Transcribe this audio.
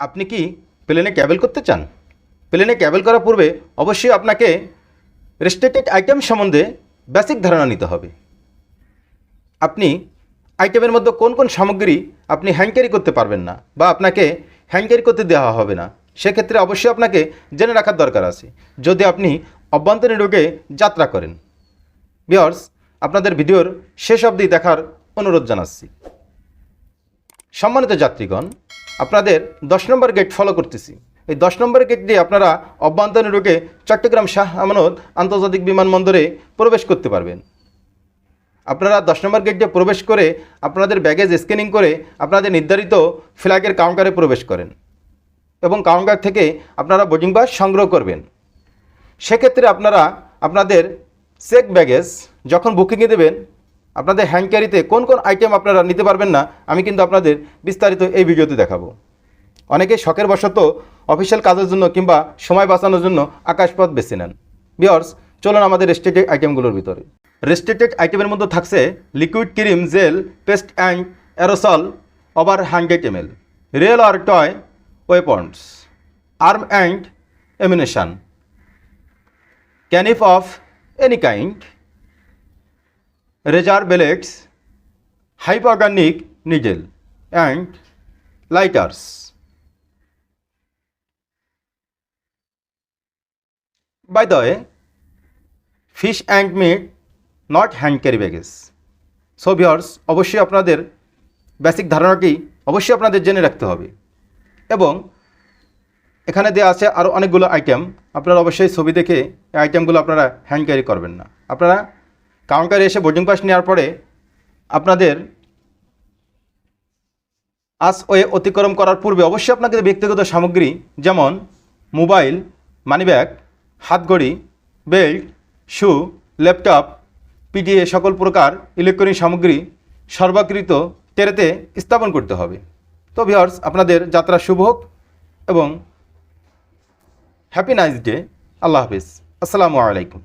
আপনি কি প্লেনে ট্রাভেল করতে চান? প্লেনে ট্রাভেল করার পূর্বে অবশ্যই আপনাকে রেস্ট্রিক্টেড আইটেম সম্বন্ধে বেসিক ধারণা নিতে হবে। আপনি আইটেমের মধ্যে কোন কোন সামগ্রী আপনি হ্যান্ড ক্যারি করতে পারবেন না বা আপনাকে হ্যান্ড ক্যারি করতে দেওয়া হবে না, সেক্ষেত্রে অবশ্যই আপনাকে জেনে রাখার দরকার আছে যদি আপনি অভ্যন্তরীণ রোগে যাত্রা করেন। ভিউয়ার্স, আপনাদের ভিডিওর শেষ অবধি দেখার অনুরোধ জানাচ্ছি। সম্মানিত যাত্রীগণ, আপনাদের 10 নম্বর গেট ফলো করতেছি। এই 10 নম্বর গেট দিয়ে আপনারা অভ্যন্তরীণ রোগে চট্টগ্রাম শাহ আমানত আন্তর্জাতিক বিমানবন্দরে প্রবেশ করতে পারবেন। আপনারা 10 নম্বর গেট দিয়ে প্রবেশ করে আপনাদের ব্যাগেজ স্ক্যানিং করে আপনাদের নির্ধারিত ফ্ল্যাগের কাউন্টারে প্রবেশ করেন এবং কাউন্টার থেকে আপনারা বোর্ডিং পাস সংগ্রহ করবেন। সেক্ষেত্রে আপনারা আপনাদের চেক ব্যাগেজ যখন বুকিংয়ে দেবেন, আপনাদের হ্যান্ড ক্যারিতে কোন কোন আইটেম আপনারা নিতে পারবেন না আমি কিন্তু আপনাদের বিস্তারিত এই ভিডিওতে দেখাবো। অনেকে শখের বশত অফিসিয়াল কাজের জন্য কিংবা সময় বাঁচানোর জন্য আকাশপথ বেছে নেন। ভিউয়ার্স, চলুন আমাদের রেস্ট্রিক্টেড আইটেমগুলোর ভিতরে। রেস্ট্রিক্টেড আইটেমের মধ্যে থাকছে liquid cream, gel, paste and aerosol over 100 ml, real or toy weapons, arm and ammunition, knife of any kind, razor blades, hypodermic needle, and lighters. By the way, fish and meat not hand carry baggage. So viewers, অবশ্যই আপনাদের basic ধারণাটি অবশ্যই আপনাদের জেনে রাখতে হবে এবং এখানে দেওয়া আছে আরও অনেকগুলো আইটেম। আপনারা অবশ্যই ছবি দেখে এই আইটেমগুলো আপনারা হ্যান্ড ক্যারি করবেন না। আপনারা কাউন্টারে এসে বোর্ডিং পাস নেওয়ার পরে আপনাদের ওয়ে অতিক্রম করার পূর্বে অবশ্যই আপনাকে ব্যক্তিগত সামগ্রী যেমন মোবাইল, মানিব্যাগ, হাতঘড়ি, বেল্ট, শু, ল্যাপটপ, পিডিএ সকল প্রকার ইলেকট্রনিক সামগ্রী সর্বাকৃত ট্রেতে স্থাপন করতে হবে। তো ভিউয়ার্স, আপনাদের যাত্রা শুভ হোক এবং হ্যাপি নাইস ডে। আল্লাহ হাফিজ। আসসালামু আলাইকুম।